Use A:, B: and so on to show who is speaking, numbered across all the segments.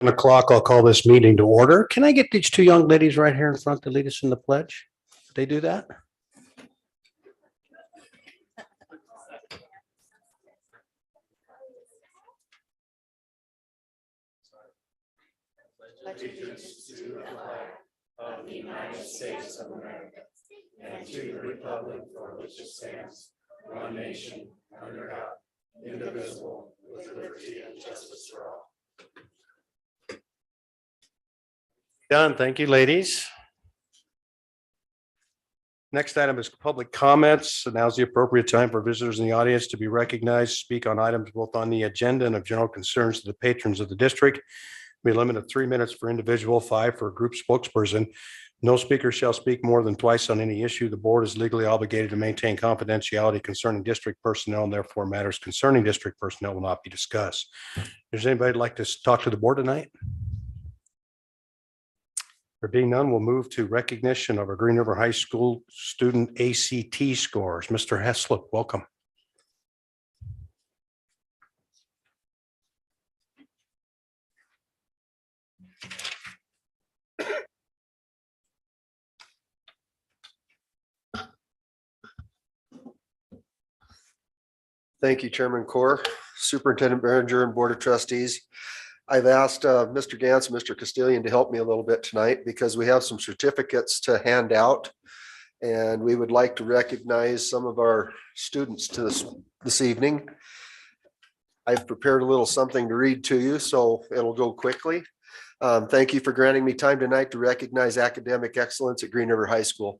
A: O'clock, I'll call this meeting to order. Can I get these two young ladies right here in front to lead us in the pledge? Did they do that?
B: Allegiance to the flag of the United States of America and to the republic for which it stands, one nation, under God, indivisible, with liberty and justice for all.
A: Done. Thank you, ladies. Next item is public comments. So now's the appropriate time for visitors in the audience to be recognized, speak on items both on the agenda and of general concerns to the patrons of the district. Be limited to 3 minutes for individual, 5 for a group spokesperson. No speaker shall speak more than twice on any issue. The board is legally obligated to maintain confidentiality concerning district personnel, and therefore matters concerning district personnel will not be discussed. Does anybody like to talk to the board tonight? There being none, we'll move to recognition of our Green River High School student ACT scores. Mr. Heslop, welcome.
C: Thank you, Chairman Core, Superintendent Manager, and Board of Trustees. I've asked Mr. Gantz and Mr. Castillion to help me a little bit tonight because we have some certificates to hand out. And we would like to recognize some of our students to this evening. I've prepared a little something to read to you, so it'll go quickly. Thank you for granting me time tonight to recognize academic excellence at Green River High School.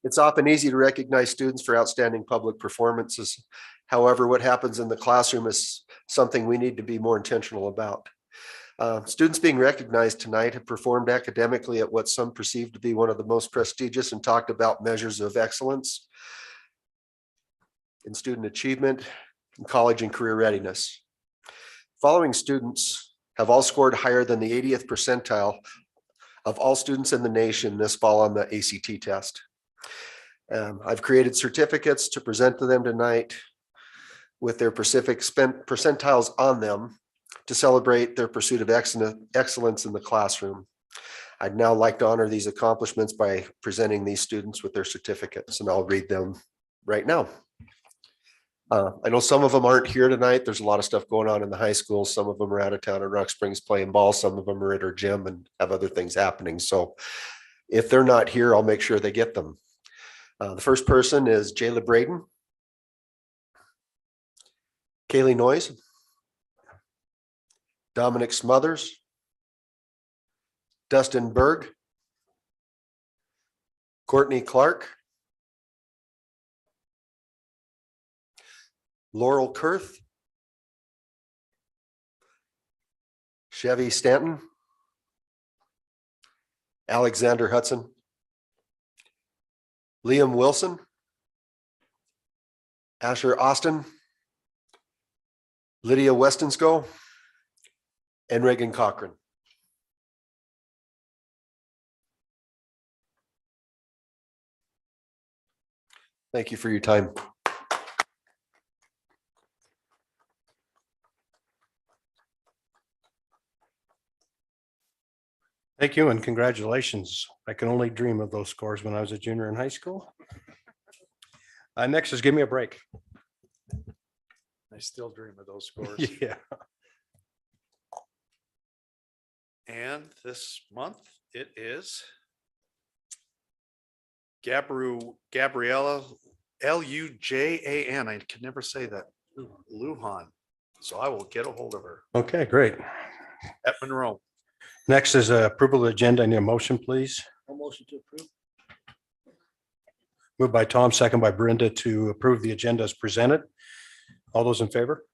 C: It's often easy to recognize students for outstanding public performances. However, what happens in the classroom is something we need to be more intentional about. Students being recognized tonight have performed academically at what some perceive to be one of the most prestigious and talked about measures of excellence in student achievement, in college and career readiness. Following students have all scored higher than the 80th percentile of all students in the nation this fall on the ACT test. I've created certificates to present to them tonight with their specific percentiles on them to celebrate their pursuit of excellence in the classroom. I'd now like to honor these accomplishments by presenting these students with their certificates, and I'll read them right now. I know some of them aren't here tonight. There's a lot of stuff going on in the high school. Some of them are out of town in Rock Springs playing ball. Some of them are at our gym and have other things happening. So if they're not here, I'll make sure they get them. The first person is Jayla Braden, Kaylee Noyes, Dominic Smothers, Dustin Berg, Courtney Clark, Laurel Kurth, Chevy Stanton, Alexander Hudson, Liam Wilson, Asher Austin, Lydia Westonsko, and Reagan Cochran. Thank you for your time.
A: Thank you and congratulations. I can only dream of those scores when I was a junior in high school. Next is Give Me a Break.
D: I still dream of those scores.
A: Yeah.
D: And this month it is Gabriella Lujan. I can never say that. Lujan. So I will get a hold of her
A: Okay, great.
D: at Monroe.
A: Next is approval of the agenda. I need a motion, please.
B: A motion to approve.
A: Moved by Tom, second by Brenda to approve the agenda as presented. All those in favor?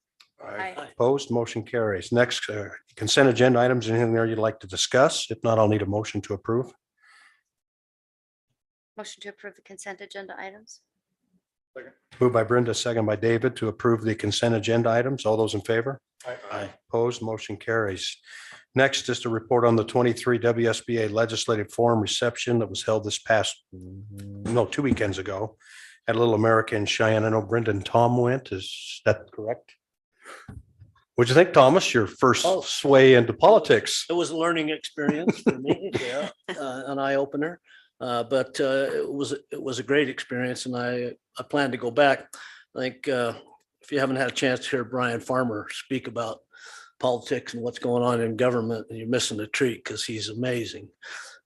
B: Aye.
A: Opposed, motion carries. Next, consent agenda items. Anything there you'd like to discuss? If not, I'll need a motion to approve.
E: Motion to approve the consent agenda items.
A: Moved by Brenda, second by David to approve the consent agenda items. All those in favor?
D: Aye.
A: Opposed, motion carries. Next is to report on the 23 WSBA Legislative Forum reception that was held this past, 2 weekends ago at Little America in Cheyenne. I know Brenda and Tom went. Is that correct? What'd you think, Thomas? Your first
B: Oh.
A: sway into politics?
B: It was a learning experience for me, yeah, an eye opener. But it was a great experience, and I plan to go back. I think if you haven't had a chance to hear Brian Farmer speak about politics and what's going on in government, you're missing a treat because he's amazing.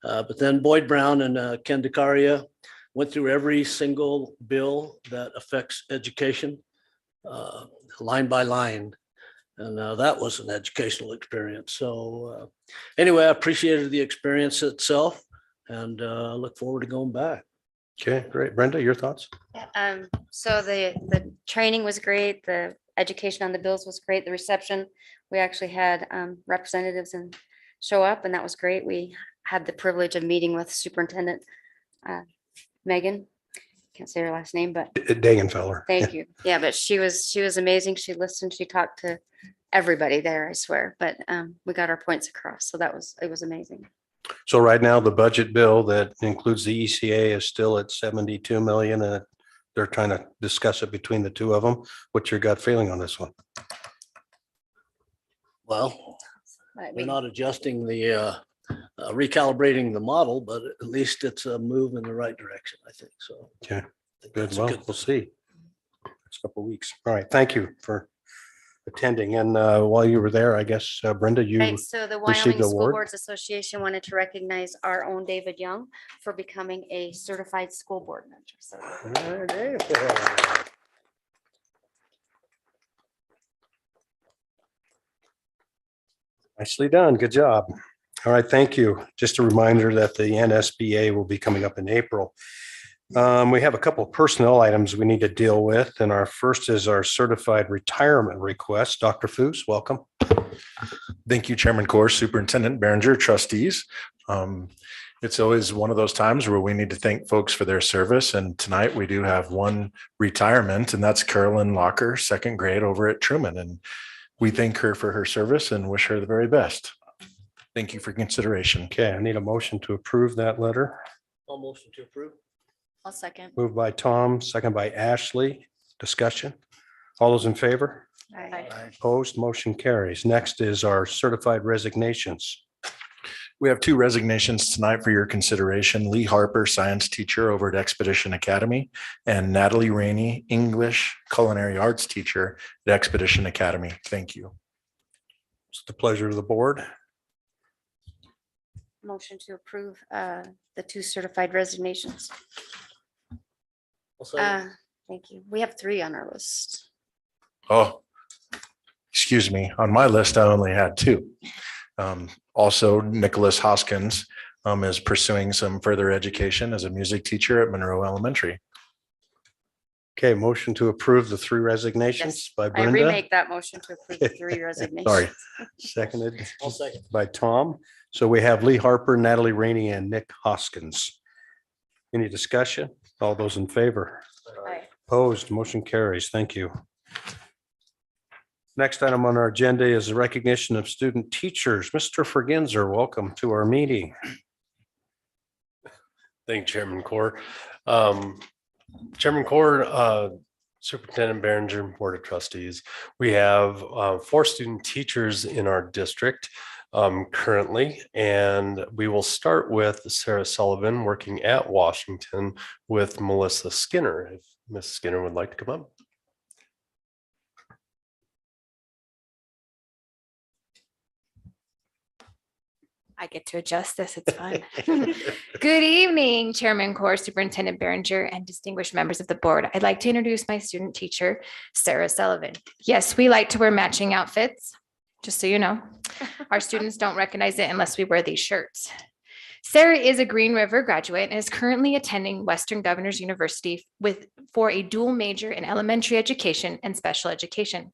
B: But then Boyd Brown and Ken DeCaria went through every single bill that affects education, line by line. And that was an educational experience. So anyway, I appreciated the experience itself, and look forward to going back.
A: Okay, great. Brenda, your thoughts?
E: So the training was great. The education on the bills was great. The reception, we actually had representatives and show up, and that was great. We had the privilege of meeting with Superintendent Megan. Can't say her last name, but
A: Dagenfeller.
E: thank you. Yeah, but she was amazing. She listened. She talked to everybody there, I swear. But we got our points across. So it was amazing.
A: So right now, the budget bill that includes the ECA is still at 72 million, and they're trying to discuss it between the two of them. What's your gut feeling on this one?
B: Well,
E: I
B: we're
E: mean,
B: not adjusting the recalibrating the model, but at least it's a move in the right direction, I think. So
A: Okay,
B: I think
A: good.
B: that's a
A: Well,
B: good
A: we'll
B: thing.
A: see. Next couple of weeks. All right, thank you for attending. And while you were there, I guess, Brenda, you,
E: Right, so the
A: received
E: Wyoming
A: the
E: School
A: award?
E: Boards Association wanted to recognize our own David Young for becoming a certified school board member. So
A: nicely done. Good job. All right, thank you. Just a reminder that the NSBA will be coming up in April. We have a couple of personnel items we need to deal with, and our first is our certified retirement request. Dr. Foos, welcome.
D: Thank you, Chairman Corr, Superintendent Behringer, trustees. It's always one of those times where we need to thank folks for their service. And tonight we do have one retirement, and that's Carolyn Locker, second grade over at Truman. And we thank her for her service and wish her the very best. Thank you for consideration.
A: Okay, I need a motion to approve that letter.
B: All motion to approve.
E: I'll second.
A: Moved by Tom, second by Ashley. Discussion. All those in favor?
E: Aye.
A: Opposed, motion carries. Next is our certified resignations.
D: We have two resignations tonight for your consideration. Lee Harper, science teacher over at Expedition Academy, and Natalie Rainey, English culinary arts teacher at Expedition Academy. Thank you.
A: It's the pleasure of the board.
E: Motion to approve the two certified resignations.
B: I'll second.
E: Thank you. We have 3 on our list.
D: Oh, excuse me. On my list, I only had 2. Also, Nicholas Hoskins is pursuing some further education as a music teacher at Monroe Elementary.
A: Okay, motion to approve the 3 resignations by
E: I
A: Brenda.
E: remake that motion to approve the 3 resignations.
D: Sorry.
A: Seconded
B: I'll second.
A: by Tom. So we have Lee Harper, Natalie Rainey, and Nick Hoskins. Any discussion? All those in favor?
E: Aye.
A: Opposed, motion carries. Thank you. Next item on our agenda is the recognition of student teachers. Mr. Fergenzer, welcome to our meeting.
F: Thank you, Chairman Corr. Chairman Corr, Superintendent Behringer, Board of Trustees. We have 4 student teachers in our district currently, and we will start with Sarah Sullivan working at Washington with Melissa Skinner. If Ms. Skinner would like to come up.
G: I get to adjust this. It's fun. Good evening, Chairman Corr, Superintendent Behringer, and distinguished members of the board. I'd like to introduce my student teacher, Sarah Sullivan. Yes, we like to wear matching outfits, just so you know. Our students don't recognize it unless we wear these shirts. Sarah is a Green River graduate and is currently attending Western Governors University for a dual major in elementary education and special education.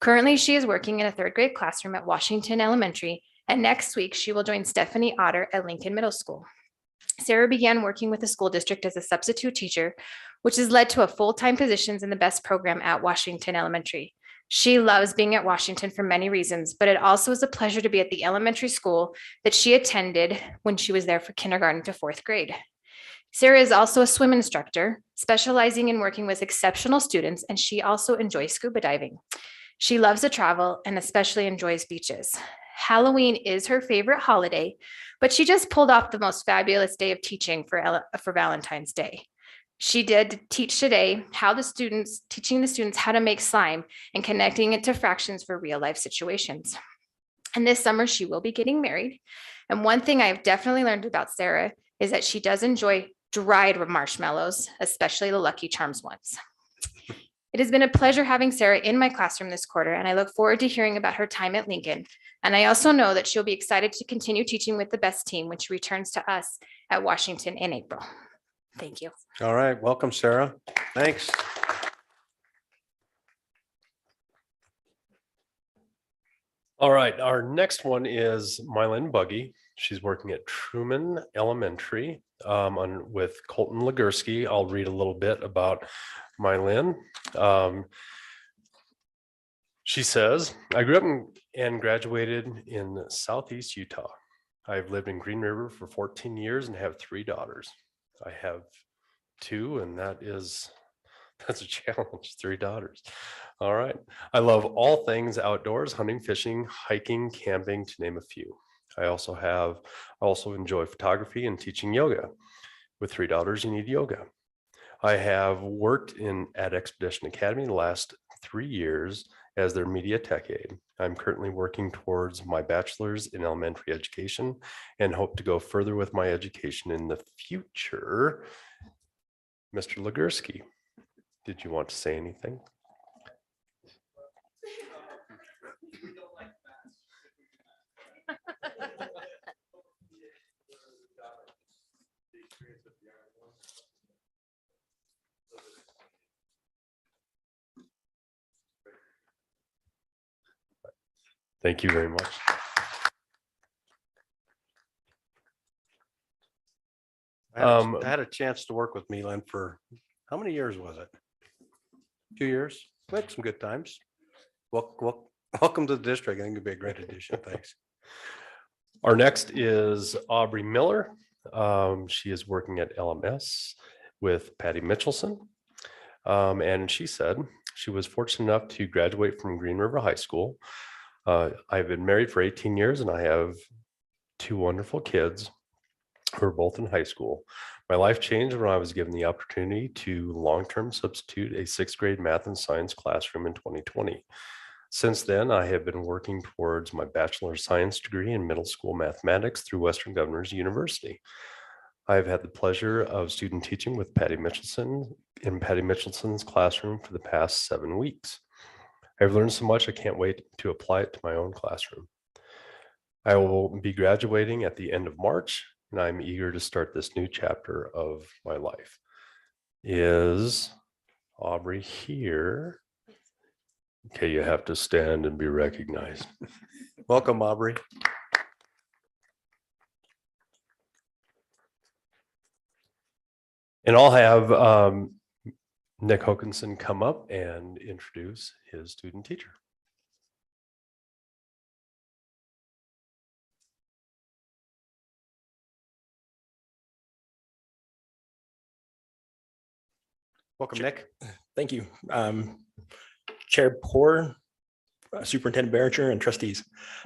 G: Currently, she is working in a 3rd grade classroom at Washington Elementary, and next week she will join Stephanie Otter at Lincoln Middle School. Sarah began working with the school district as a substitute teacher, which has led to a full-time positions in the BEST program at Washington Elementary. She loves being at Washington for many reasons, but it also is a pleasure to be at the elementary school that she attended when she was there for kindergarten to 4th grade. Sarah is also a swim instructor, specializing in working with exceptional students, and she also enjoys scuba diving. She loves to travel and especially enjoys beaches. Halloween is her favorite holiday, but she just pulled off the most fabulous day of teaching for Valentine's Day. She did teach today teaching the students how to make slime and connecting it to fractions for real life situations. And this summer, she will be getting married. And one thing I've definitely learned about Sarah is that she does enjoy dried marshmallows, especially the Lucky Charms ones. It has been a pleasure having Sarah in my classroom this quarter, and I look forward to hearing about her time at Lincoln. And I also know that she'll be excited to continue teaching with the best team when she returns to us at Washington in April. Thank you.
A: All right, welcome, Sarah. Thanks.
F: All right, our next one is Mylin Buggy. She's working at Truman Elementary with Colton Ligursky. I'll read a little bit about Mylin. She says, I grew up and graduated in Southeast Utah. I've lived in Green River for 14 years and have 3 daughters. I have 2, and that's a challenge, 3 daughters. All right. I love all things outdoors, hunting, fishing, hiking, camping, to name a few. I also enjoy photography and teaching yoga. With 3 daughters, you need yoga. I have worked at Expedition Academy the last 3 years as their media tech aide. I'm currently working towards my bachelor's in elementary education and hope to go further with my education in the future. Mr. Ligursky, did you want to say anything? Thank you very much.
A: I had a chance to work with Mylin for, how many years was it? 2 years? We had some good times. Welcome to the district. I think it'd be a great addition. Thanks.
F: Our next is Aubrey Miller. She is working at LMS with Patty Mitchelson. And she said she was fortunate enough to graduate from Green River High School. I've been married for 18 years and I have 2 wonderful kids who are both in high school. My life changed when I was given the opportunity to long-term substitute a 6th grade math and science classroom in 2020. Since then, I have been working towards my Bachelor of Science degree in middle school mathematics through Western Governors University. I've had the pleasure of student teaching with Patty Mitchelson in Patty Mitchelson's classroom for the past 7 weeks. I've learned so much, I can't wait to apply it to my own classroom. I will be graduating at the end of March, and I'm eager to start this new chapter of my life. Is Aubrey here? Okay, you have to stand and be recognized.
A: Welcome, Aubrey.
F: And I'll have Nick Hokinson come up and introduce his student teacher.
A: Welcome, Nick.
H: Thank you. Chair Poor, Superintendent Berenger, and trustees.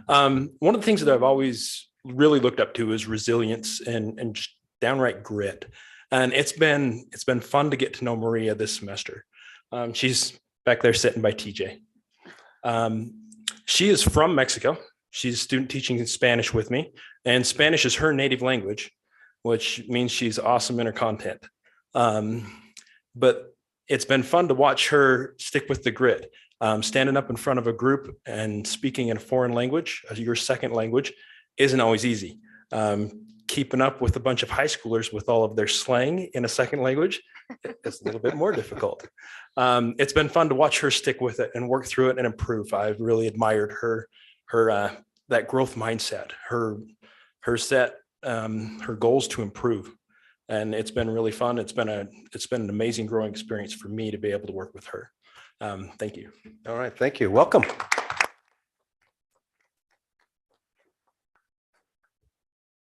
H: One of the things that I've always really looked up to is resilience and just downright grit. And it's been fun to get to know Maria this semester. She's back there sitting by TJ. She is from Mexico. She's student teaching in Spanish with me, and Spanish is her native language, which means she's awesome in her content. But it's been fun to watch her stick with the grit, standing up in front of a group and speaking in a foreign language, your second language, isn't always easy. Keeping up with a bunch of high schoolers with all of their slang in a second language is a little bit more difficult. It's been fun to watch her stick with it and work through it and improve. I've really admired her that growth mindset, her goals to improve. And it's been really fun. It's been an amazing growing experience for me to be able to work with her. Thank you.
A: All right, thank you. Welcome.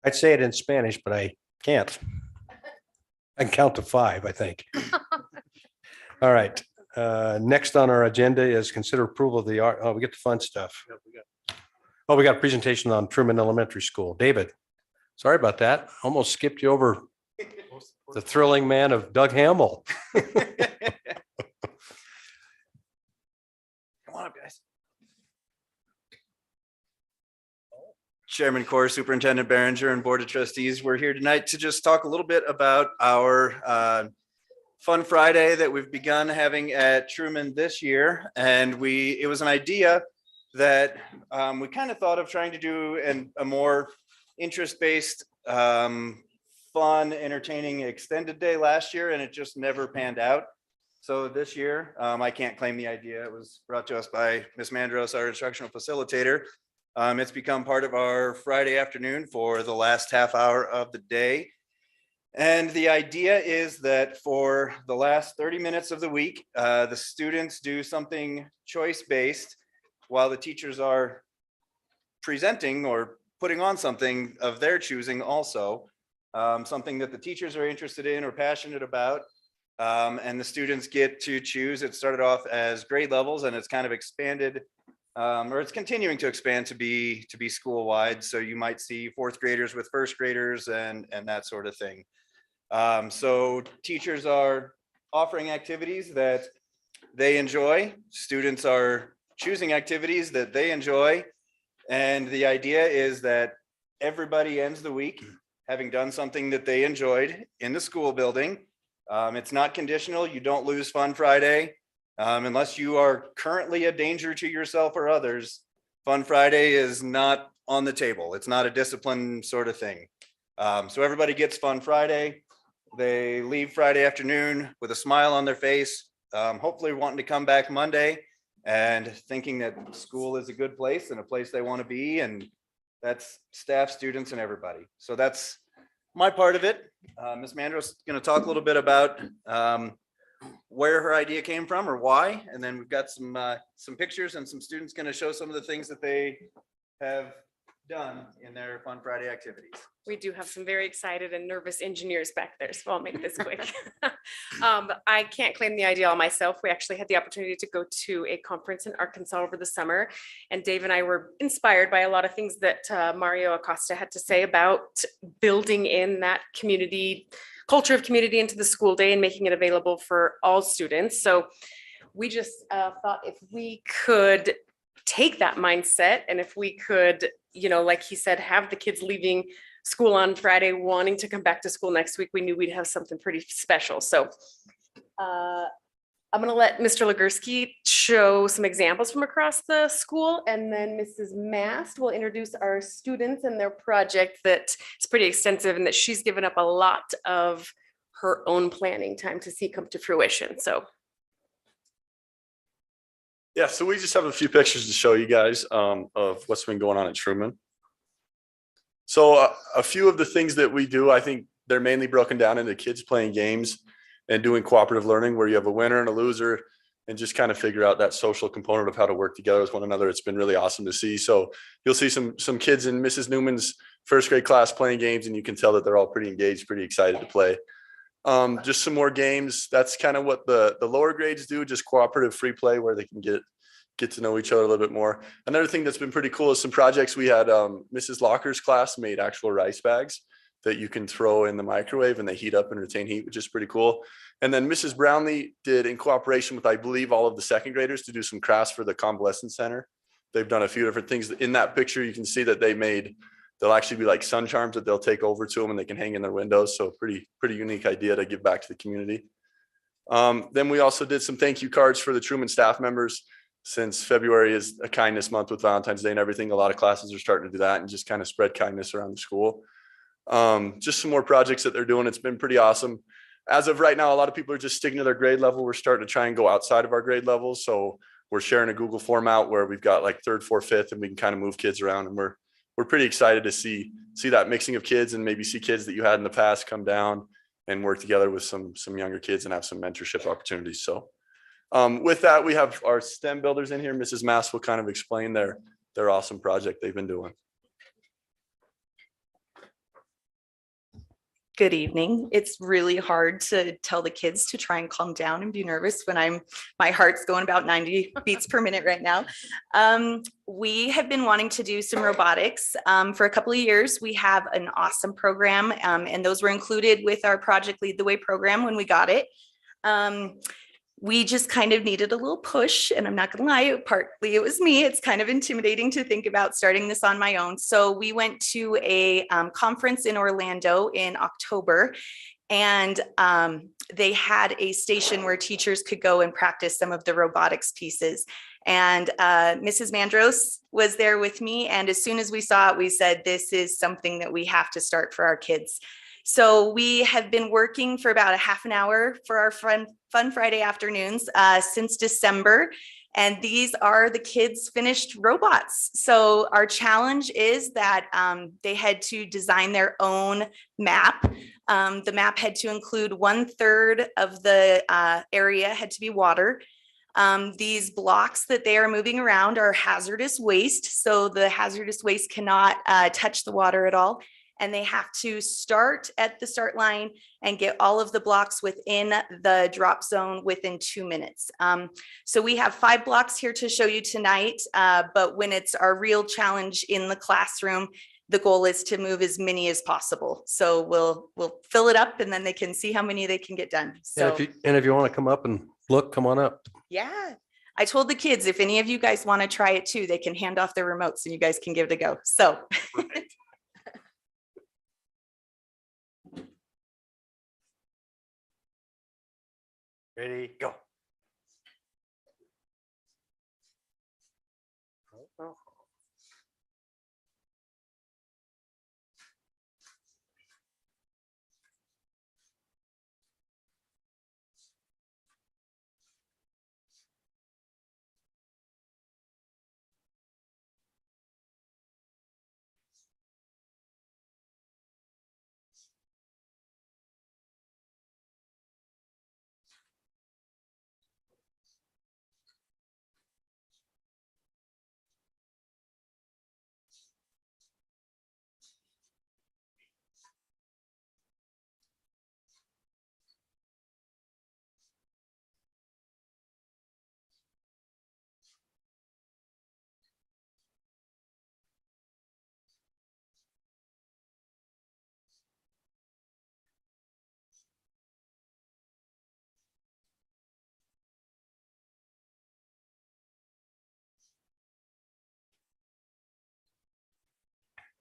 A: I'd say it in Spanish, but I can't. I can count to 5, I think. All right. Next on our agenda is consider approval of the art. Oh, we get the fun stuff. Oh, we got a presentation on Truman Elementary School. David, sorry about that. Almost skipped you over the thrilling man of Doug Hamel.
I: Come on up, guys. Chairman Corr, Superintendent Behringer, and Board of Trustees, we're here tonight to just talk a little bit about our Fun Friday that we've begun having at Truman this year. And it was an idea that we kind of thought of trying to do a more interest-based, fun, entertaining extended day last year, and it just never panned out. So this year, I can't claim the idea. It was brought to us by Ms. Mandros, our instructional facilitator. It's become part of our Friday afternoon for the last half hour of the day. And the idea is that for the last 30 minutes of the week, the students do something choice-based while the teachers are presenting or putting on something of their choosing also, something that the teachers are interested in or passionate about. And the students get to choose. It started off as grade levels and it's kind of expanded, or it's continuing to expand to be school-wide. So you might see fourth graders with first graders and that sort of thing. So teachers are offering activities that they enjoy. Students are choosing activities that they enjoy. And the idea is that everybody ends the week having done something that they enjoyed in the school building. It's not conditional. You don't lose Fun Friday unless you are currently a danger to yourself or others. Fun Friday is not on the table. It's not a discipline sort of thing. So everybody gets Fun Friday. They leave Friday afternoon with a smile on their face, hopefully wanting to come back Monday and thinking that school is a good place and a place they want to be. And that's staff, students, and everybody. So that's my part of it. Ms. Mandros is going to talk a little bit about where her idea came from or why. And then we've got some pictures and some students going to show some of the things that they have done in their Fun Friday activities.
J: We do have some very excited and nervous engineers back there, so I'll make this quick. I can't claim the idea all myself. We actually had the opportunity to go to a conference in Arkansas over the summer, and Dave and I were inspired by a lot of things that Mario Acosta had to say about building in that community, culture of community into the school day and making it available for all students. So we just thought if we could take that mindset and if we could, like he said, have the kids leaving school on Friday wanting to come back to school next week, we knew we'd have something pretty special. So I'm going to let Mr. Legursky show some examples from across the school, and then Mrs. Mast will introduce our students and their project that is pretty extensive and that she's given up a lot of her own planning time to see come to fruition. So
K: yeah, so we just have a few pictures to show you guys of what's been going on at Truman. So a few of the things that we do, I think they're mainly broken down into kids playing games and doing cooperative learning where you have a winner and a loser and just kind of figure out that social component of how to work together with one another. It's been really awesome to see. So you'll see some kids in Mrs. Newman's first grade class playing games, and you can tell that they're all pretty engaged, pretty excited to play. Just some more games. That's kind of what the lower grades do, just cooperative free play where they can get to know each other a little bit more. Another thing that's been pretty cool is some projects we had. Mrs. Locker's class made actual rice bags that you can throw in the microwave and they heat up and retain heat, which is pretty cool. And then Mrs. Brownlee did, in cooperation with, I believe, all of the second graders, to do some crafts for the convalescent center. They've done a few different things. In that picture, you can see that they'll actually be like sun charms that they'll take over to them and they can hang in their windows. So pretty unique idea to give back to the community. Then we also did some thank you cards for the Truman staff members. Since February is a kindness month with Valentine's Day and everything, a lot of classes are starting to do that and just kind of spread kindness around the school. Just some more projects that they're doing. It's been pretty awesome. As of right now, a lot of people are just sticking to their grade level. We're starting to try and go outside of our grade levels. So we're sharing a Google form out where we've got like third, fourth, fifth, and we can kind of move kids around. And we're pretty excited to see that mixing of kids and maybe see kids that you had in the past come down and work together with some younger kids and have some mentorship opportunities. So with that, we have our STEM builders in here. Mrs. Mass will kind of explain their awesome project they've been doing.
L: Good evening. It's really hard to tell the kids to try and calm down and be nervous when my heart's going about 90 beats per minute right now. We have been wanting to do some robotics for a couple of years. We have an awesome program, and those were included with our Project Lead the Way program when we got it. We just kind of needed a little push, and I'm not gonna lie, partly it was me. It's kind of intimidating to think about starting this on my own. So we went to a conference in Orlando in October, and they had a station where teachers could go and practice some of the robotics pieces. And Mrs. Mandros was there with me, and as soon as we saw it, we said, this is something that we have to start for our kids. So we have been working for about a half an hour for our Fun Friday afternoons since December. And these are the kids' finished robots. So our challenge is that they had to design their own map. The map had to include 1/3 of the area had to be water. These blocks that they are moving around are hazardous waste. So the hazardous waste cannot touch the water at all. And they have to start at the start line and get all of the blocks within the drop zone within 2 minutes. So we have 5 blocks here to show you tonight, but when it's our real challenge in the classroom, the goal is to move as many as possible. So we'll fill it up and then they can see how many they can get done. So
A: And if you want to come up and look, come on up.
L: yeah, I told the kids, if any of you guys want to try it too, they can hand off their remotes and you guys can give it a go. So.
A: Ready, go.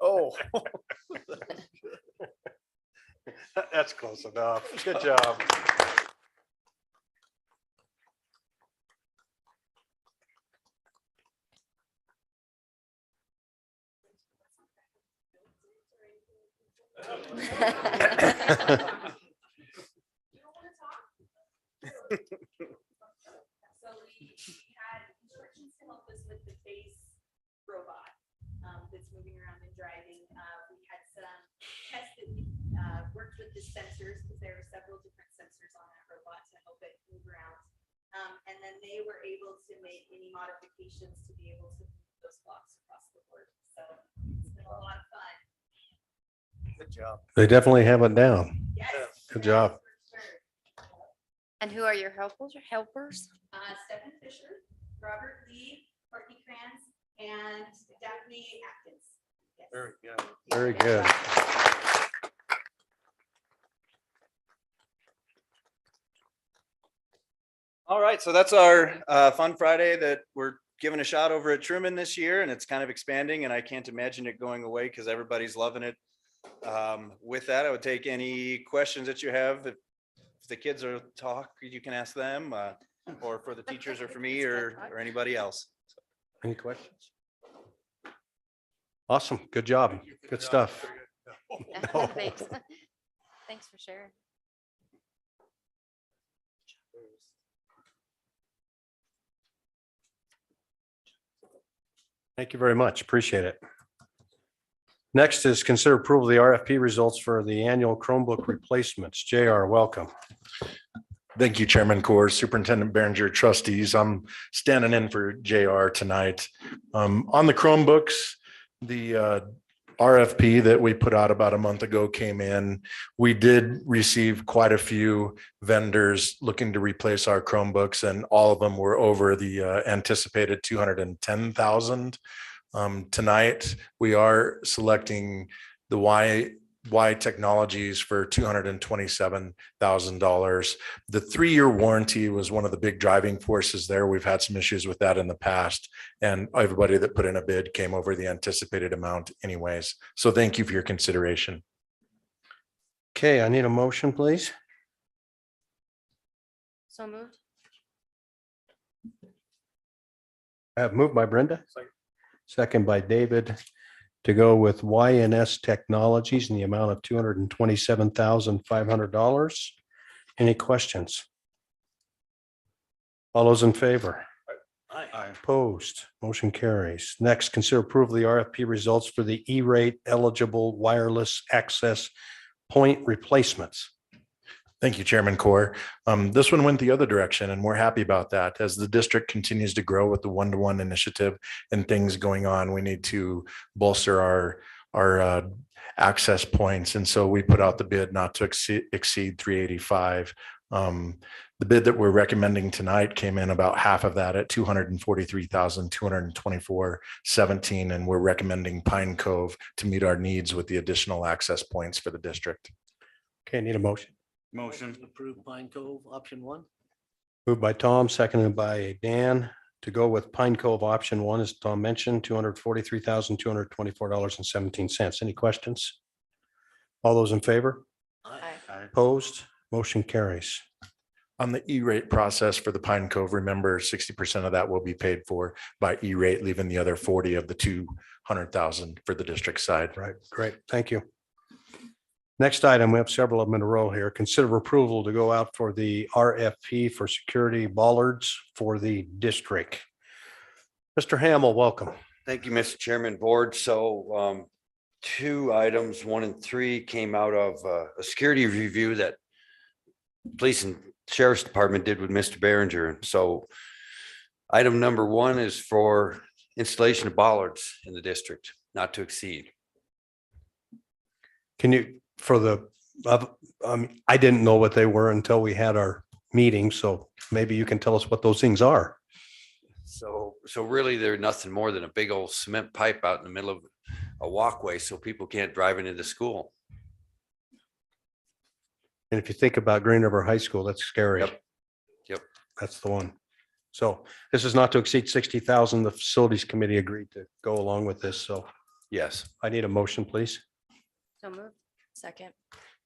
A: Oh. That's close enough. Good job.
L: So we had instructions to help us with the face robot that's moving around and driving. We had some tests that we worked with the sensors because there are several different sensors on that robot to help it move around. And then they were able to make any modifications to be able to move those blocks across the board. So it's been a lot of fun.
A: Good job. They definitely have it down.
L: Yes.
A: Good job.
L: For sure.
E: And who are your helpers?
L: Stephen Fisher, Robert Lee, Courtney Kranz, and Daphne Atkins. Yes.
A: Very good. Very good.
I: All right, so that's our Fun Friday that we're giving a shot over at Truman this year, and it's kind of expanding, and I can't imagine it going away because everybody's loving it. With that, I would take any questions that you have. If the kids are talk, you can ask them, or for the teachers, or for me, or anybody else.
A: Any questions? Awesome. Good job. Good stuff. No.
E: Thanks. Thanks for sharing.
A: Thank you very much. Appreciate it. Next is consider approval of the RFP results for the annual Chromebook replacements. JR, welcome.
D: Thank you, Chairman Kors, Superintendent Behringer, trustees. I'm standing in for JR tonight. On the Chromebooks, the RFP that we put out about a month ago came in. We did receive quite a few vendors looking to replace our Chromebooks, and all of them were over the anticipated 210,000. Tonight, we are selecting the Y Technologies for $227,000. The 3-year warranty was one of the big driving forces there. We've had some issues with that in the past, and everybody that put in a bid came over the anticipated amount anyways. So thank you for your consideration.
A: Okay, I need a motion, please.
E: So moved.
A: Moved by Brenda. Second by David to go with YNS Technologies in the amount of $227,500. Any questions? All those in favor? Opposed, motion carries. Next, consider approval of the RFP results for the E-rate eligible wireless access point replacements.
D: Thank you, Chairman Core. This one went the other direction, and we're happy about that. As the district continues to grow with the one-to-one initiative and things going on, we need to bolster our access points. And so we put out the bid not to exceed 385. The bid that we're recommending tonight came in about half of that at 243,224.17, and we're recommending Pine Cove to meet our needs with the additional access points for the district.
A: Okay, need a motion.
B: Motion. Approve Pine Cove, option 1.
A: Moved by Tom, seconded by Dan to go with Pine Cove option 1, as Tom mentioned, $243,224.17. Any questions? All those in favor? Opposed? Motion carries.
D: On the E-rate process for the Pine Cove, remember 60% of that will be paid for by E-rate, leaving the other 40 of the 200,000 for the district side.
A: Right, great, thank you. Next item, we have several of them in a row here. Consider approval to go out for the RFP for security bollards for the district. Mr. Hamel, welcome.
M: Thank you, Mr. Chairman, Board. So 2 items, 1 and 3 came out of a security review that Police and Sheriff's Department did with Mr. Behringer. So item number 1 is for installation of bollards in the district, not to exceed.
A: Can you, for the, I didn't know what they were until we had our meeting, so maybe you can tell us what those things are.
M: So really they're nothing more than a big old cement pipe out in the middle of a walkway so people can't drive into the school.
A: And if you think about Green River High School, that's scary.
M: Yep.
A: That's the one. So this is not to exceed 60,000. The facilities committee agreed to go along with this, so
M: Yes.
A: I need a motion, please.
E: So moved.
G: Second.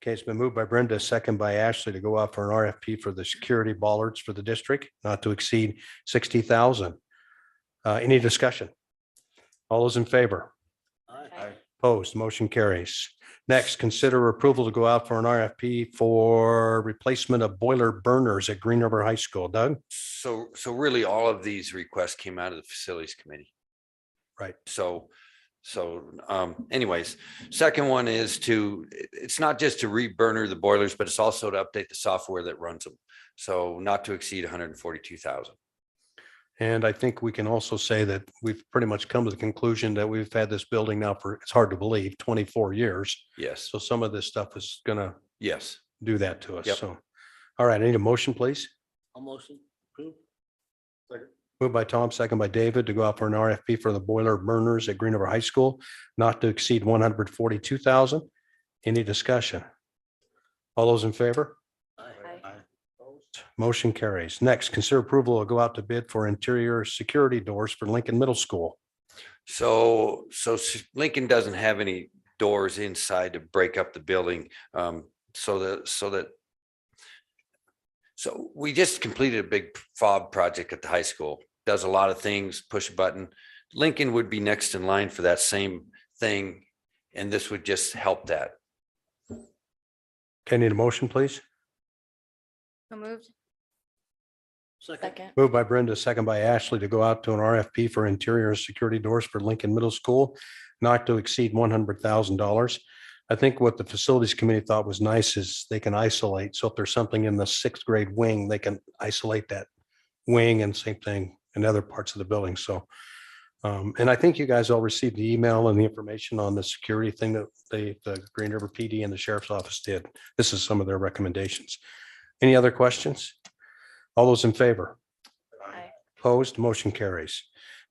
A: Okay, it's been moved by Brenda, second by Ashley to go out for an RFP for the security bollards for the district, not to exceed 60,000. Any discussion? All those in favor? Opposed, motion carries. Next, consider approval to go out for an RFP for replacement of boiler burners at Green River High School. Doug?
M: So really all of these requests came out of the facilities committee.
A: Right.
M: So anyways, second one is it's not just to re-burner the boilers, but it's also to update the software that runs them. So not to exceed 142,000.
A: And I think we can also say that we've pretty much come to the conclusion that we've had this building now for, it's hard to believe, 24 years.
M: Yes.
A: So some of this stuff is gonna
M: Yes.
A: do that to us.
M: Yep.
A: So, all right, I need a motion, please.
B: I'll motion. Approve.
A: Moved by Tom, second by David to go out for an RFP for the boiler burners at Green River High School, not to exceed 142,000. Any discussion? All those in favor? Motion carries. Next, consider approval to go out to bid for interior security doors for Lincoln Middle School.
M: So Lincoln doesn't have any doors inside to break up the building. So we just completed a big fob project at the high school. Does a lot of things, push a button. Lincoln would be next in line for that same thing, and this would just help that.
A: Okay, need a motion, please?
E: So moved.
G: Second.
A: Moved by Brenda, second by Ashley to go out to an RFP for interior security doors for Lincoln Middle School, not to exceed $100,000. I think what the facilities committee thought was nice is they can isolate. So if there's something in the 6th grade wing, they can isolate that wing, and same thing in other parts of the building. So And I think you guys all received the email and the information on the security thing that the Green River PD and the Sheriff's Office did. This is some of their recommendations. Any other questions? All those in favor?
G: Aye.
A: Opposed, motion carries.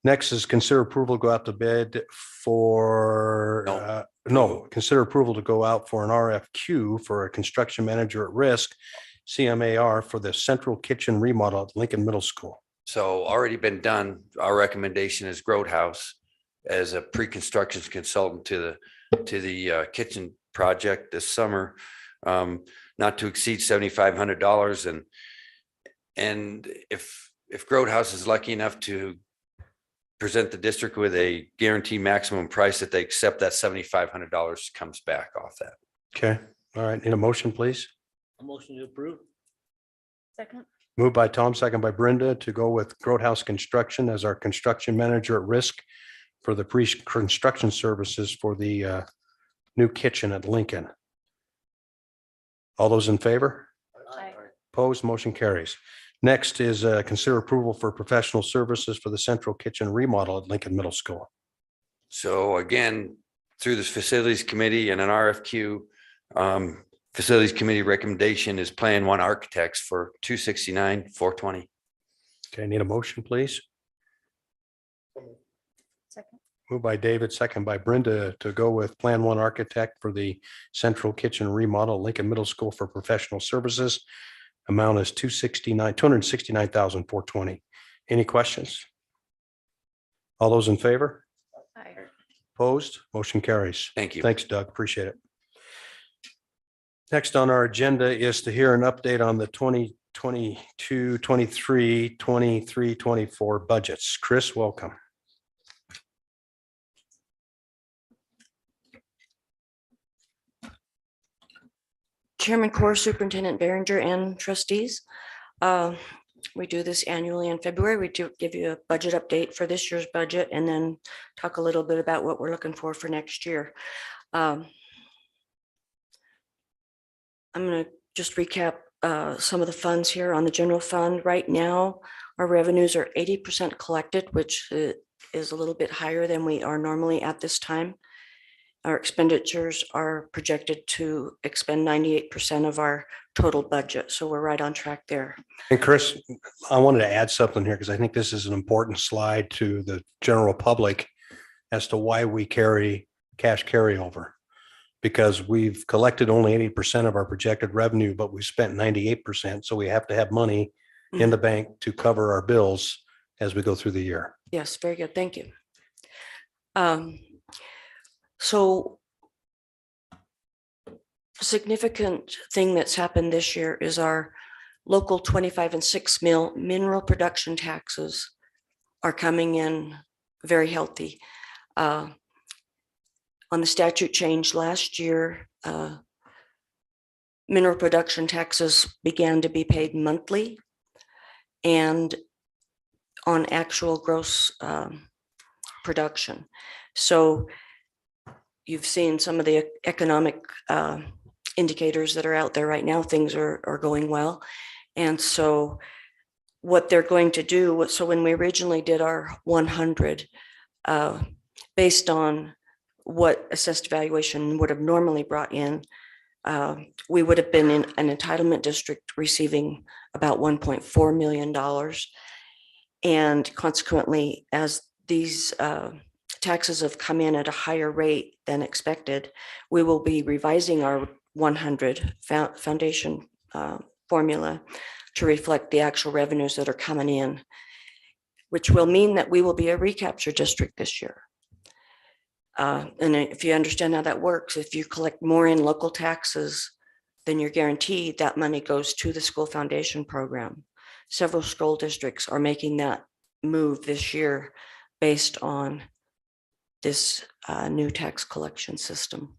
A: Next is consider approval to go out to bid for, consider approval to go out for an RFQ for a construction manager at risk, CMAR, for the central kitchen remodel at Lincoln Middle School.
M: So already been done. Our recommendation is Groat House as a pre-construction consultant to the kitchen project this summer. Not to exceed $7,500. And if Groat House is lucky enough to present the district with a guaranteed maximum price that they accept, that $7,500 comes back off that.
A: Okay, all right, need a motion, please?
B: A motion to approve.
E: Second.
A: Moved by Tom, second by Brenda, to go with Groat House Construction as our construction manager at risk for the pre-construction services for the new kitchen at Lincoln. All those in favor?
E: Aye.
A: Opposed, motion carries. Next is consider approval for professional services for the central kitchen remodel at Lincoln Middle School.
M: So again, through this facilities committee and an RFQ, facilities committee recommendation is Plan One Architects for $269,420.
A: Okay, need a motion, please?
E: Second.
A: Moved by David, second by Brenda, to go with Plan One Architect for the central kitchen remodel at Lincoln Middle School for professional services. Amount is $269,420. Any questions? All those in favor?
E: Aye.
A: Opposed? Motion carries.
M: Thank you.
A: Thanks, Doug. Appreciate it. Next on our agenda is to hear an update on the 2022, 23, 23, 24 budgets. Chris, welcome.
N: Chairman Corr, Superintendent Behringer, and trustees. We do this annually in February. We do give you a budget update for this year's budget and then talk a little bit about what we're looking for next year. I'm going to just recap some of the funds here on the general fund. Right now, our revenues are 80% collected, which is a little bit higher than we are normally at this time. Our expenditures are projected to expend 98% of our total budget. So we're right on track there.
A: And Chris, I wanted to add something here because I think this is an important slide to the general public as to why we carry cash carryover. Because we've collected only 80% of our projected revenue, but we spent 98%. So we have to have money in the bank to cover our bills as we go through the year.
N: Yes, very good. Thank you. So significant thing that's happened this year is our local 25 and 6 mil mineral production taxes are coming in very healthy. On the statute change last year, mineral production taxes began to be paid monthly and on actual gross production. So you've seen some of the economic indicators that are out there right now. Things are going well. And so what they're going to do, so when we originally did our 100, based on what assessed valuation would have normally brought in, we would have been in an entitlement district receiving about $1.4 million. And consequently, as these taxes have come in at a higher rate than expected, we will be revising our 100 foundation formula to reflect the actual revenues that are coming in, which will mean that we will be a recapture district this year. And if you understand how that works, if you collect more in local taxes than you're guaranteed, that money goes to the school foundation program. Several school districts are making that move this year based on this new tax collection system.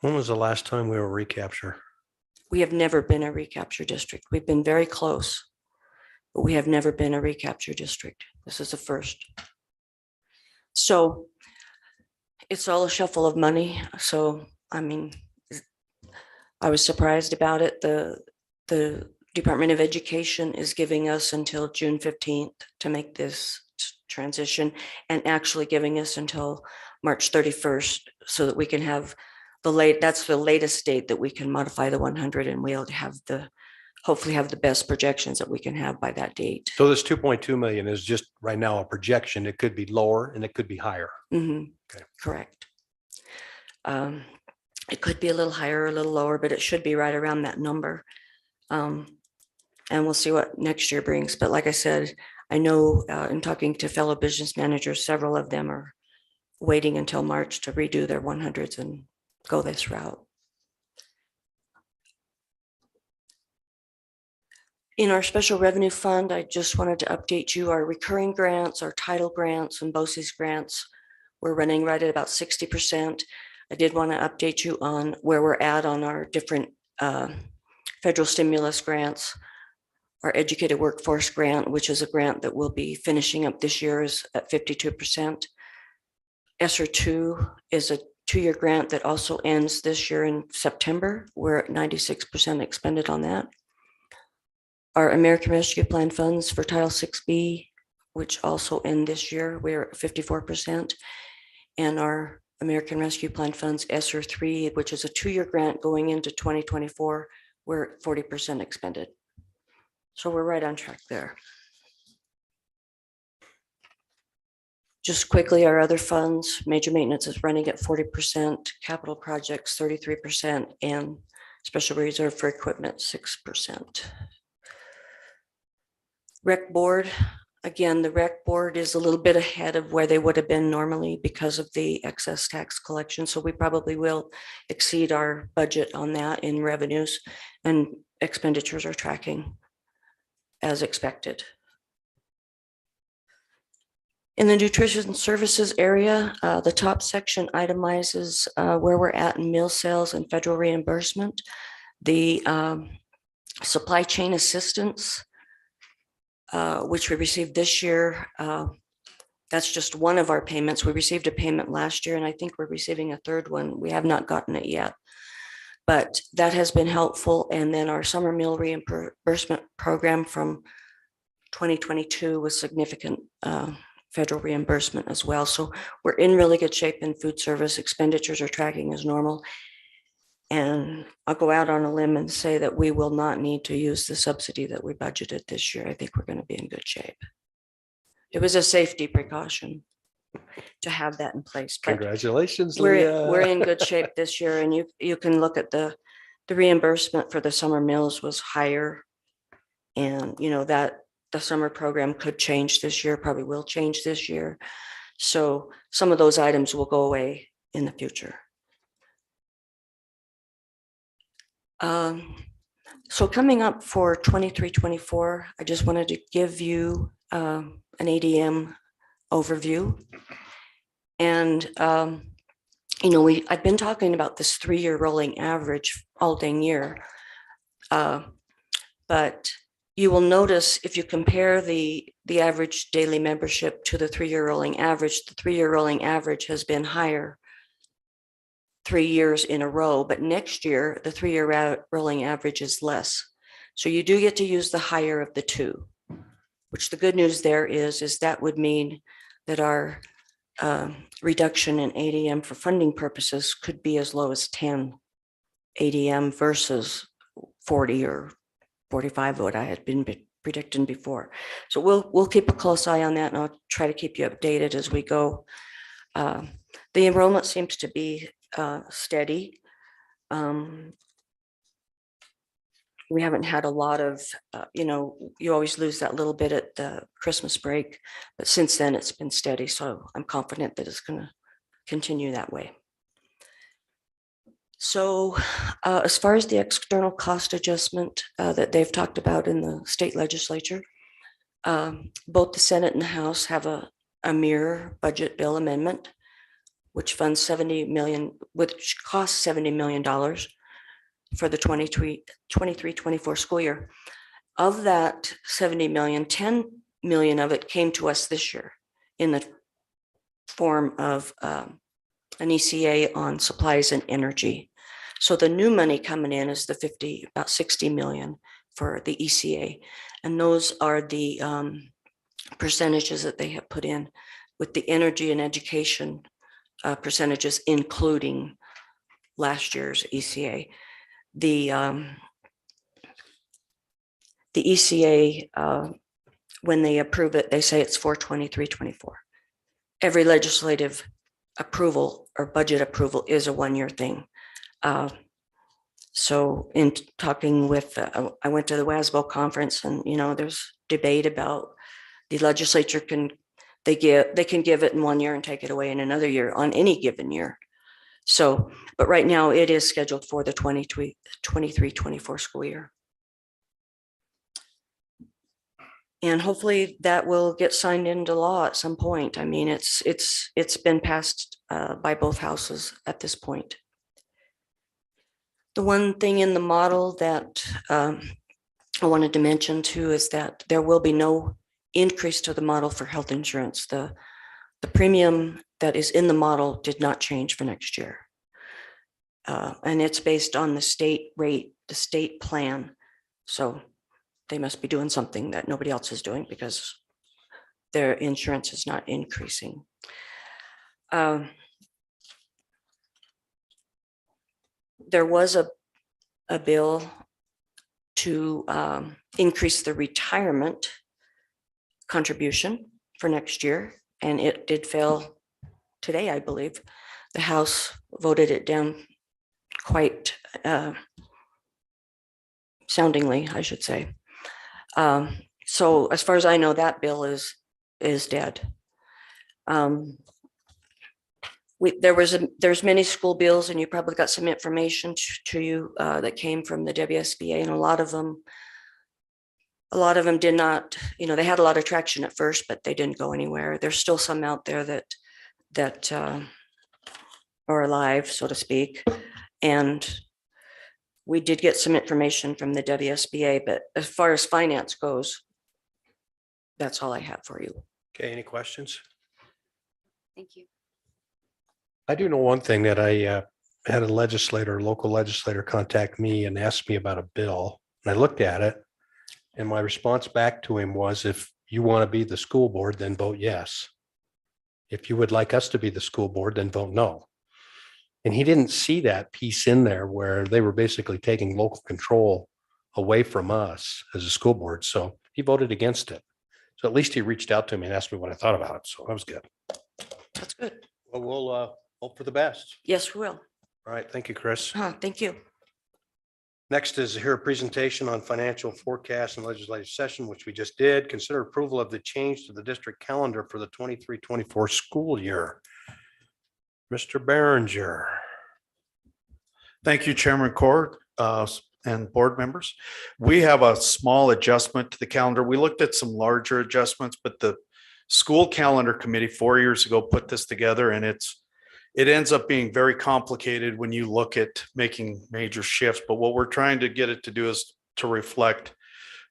A: When was the last time we were recapture?
N: We have never been a recapture district. We've been very close, but we have never been a recapture district. This is the first. So it's all a shuffle of money. So, I mean, I was surprised about it. The Department of Education is giving us until June 15th to make this transition and actually giving us until March 31st so that we can have that's the latest date that we can modify the 100, and we'll have hopefully have the best projections that we can have by that date.
A: So this 2.2 million is just right now a projection. It could be lower and it could be higher.
N: Mhm.
A: Okay.
N: Correct. It could be a little higher or a little lower, but it should be right around that number. And we'll see what next year brings. But like I said, I know in talking to fellow business managers, several of them are waiting until March to redo their 100s and go this route. In our special revenue fund, I just wanted to update you, our recurring grants, our title grants and BOCES grants, we're running right at about 60%. I did want to update you on where we're at on our different federal stimulus grants. Our educated workforce grant, which is a grant that will be finishing up this year, is at 52%. ESSER2 is a 2-year grant that also ends this year in September. We're at 96% expended on that. Our American Rescue Plan funds for Title 6B, which also end this year, we're at 54%. And our American Rescue Plan funds ESSER3, which is a 2-year grant going into 2024, we're at 40% expended. So we're right on track there. Just quickly, our other funds, major maintenance is running at 40%, capital projects 33%, and special reserve for equipment 6%. Rec board, again, the rec board is a little bit ahead of where they would have been normally because of the excess tax collection. So we probably will exceed our budget on that in revenues, and expenditures are tracking as expected. In the nutrition services area, the top section itemizes where we're at in meal sales and federal reimbursement. The supply chain assistance, which we received this year, that's just one of our payments. We received a payment last year, and I think we're receiving a third one. We have not gotten it yet, but that has been helpful. And then our summer meal reimbursement program from 2022 was significant federal reimbursement as well. So we're in really good shape in food service. Expenditures are tracking as normal. And I'll go out on a limb and say that we will not need to use the subsidy that we budgeted this year. I think we're going to be in good shape. It was a safety precaution to have that in place. But
A: Congratulations,
N: we're in good shape this year, and you can look at the reimbursement for the summer meals was higher, and you know that the summer program could change this year, probably will change this year. So some of those items will go away in the future. So coming up for 23-24, I just wanted to give you an ADM overview. And, you know, I've been talking about this 3-year rolling average all dang year. But you will notice if you compare the average daily membership to the 3-year rolling average, the 3-year rolling average has been higher 3 years in a row, but next year, the 3-year rolling average is less. So you do get to use the higher of the two, which the good news there is that would mean that our reduction in ADM for funding purposes could be as low as 10 ADM versus 40 or 45, what I had been predicting before. So we'll keep a close eye on that, and I'll try to keep you updated as we go. The enrollment seems to be steady. We haven't had a lot of, you know, you always lose that little bit at the Christmas break, but since then it's been steady. So I'm confident that it's going to continue that way. So as far as the external cost adjustment that they've talked about in the state legislature, both the Senate and the House have a mirror budget bill amendment, which funds $70 million, which costs $70 million for the 23-24 school year. Of that 70 million, 10 million of it came to us this year in the form of an ECA on supplies and energy. So the new money coming in is about 60 million for the ECA. And those are the percentages that they have put in with the energy and education percentages, including last year's ECA. The ECA, when they approve it, they say it's 423.24. Every legislative approval or budget approval is a one-year thing. So in talking with, I went to the WASBO conference, and there's debate about the legislature they can give it in 1 year and take it away in another year on any given year. So, but right now it is scheduled for the 23-24 school year. And hopefully that will get signed into law at some point. I mean, it's been passed by both houses at this point. The one thing in the model that I wanted to mention too is that there will be no increase to the model for health insurance. The premium that is in the model did not change for next year. And it's based on the state rate, the state plan. So they must be doing something that nobody else is doing because their insurance is not increasing. There was a bill to increase the retirement contribution for next year, and it did fail today, I believe. The House voted it down quite soundingly, I should say. So as far as I know, that bill is dead. There's many school bills, and you probably got some information to you that came from the WSBA, and a lot of them did not, they had a lot of traction at first, but they didn't go anywhere. There's still some out there that are alive, so to speak. And we did get some information from the WSBA, but as far as finance goes, that's all I have for you.
A: Okay, any questions?
E: Thank you.
A: I do know one thing, that I had a local legislator contact me and ask me about a bill. And I looked at it, and my response back to him was, if you want to be the school board, then vote yes. If you would like us to be the school board, then vote no. And he didn't see that piece in there where they were basically taking local control away from us as a school board. So he voted against it. So at least he reached out to me and asked me what I thought about it. So that was good.
N: That's good.
A: Well, we'll hope for the best.
N: Yes, we will.
A: All right. Thank you, Chris.
N: Thank you.
A: Next is here a presentation on financial forecast and legislative session, which we just did. Consider approval of the change to the district calendar for the 23-24 school year. Mr. Behringer.
O: Thank you, Chairman Court and board members. We have a small adjustment to the calendar. We looked at some larger adjustments, but the school calendar committee 4 years ago put this together, and it ends up being very complicated when you look at making major shifts. But what we're trying to get it to do is to reflect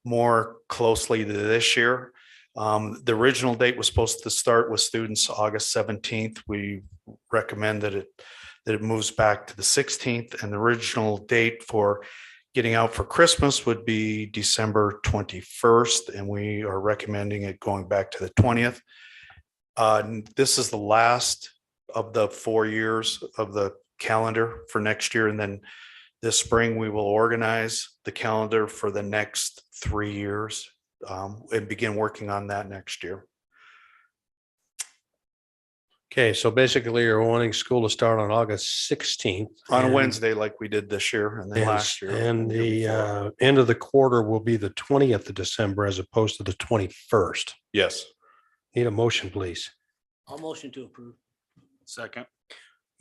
O: more closely to this year. The original date was supposed to start with students August 17th. We recommend that it moves back to the 16th, and the original date for getting out for Christmas would be December 21st, and we are recommending it going back to the 20th. This is the last of the 4 years of the calendar for next year, and then this spring we will organize the calendar for the next 3 years and begin working on that next year.
A: Okay, so basically you're wanting school to start on August 16th.
O: On a
A: and-
O: Wednesday like we did this year and then last year.
A: And
O: the year before.
A: the end of the quarter will be the 20th of December as opposed to the 21st.
O: Yes.
A: Need a motion, please.
B: I'll motion to approve.
O: Second.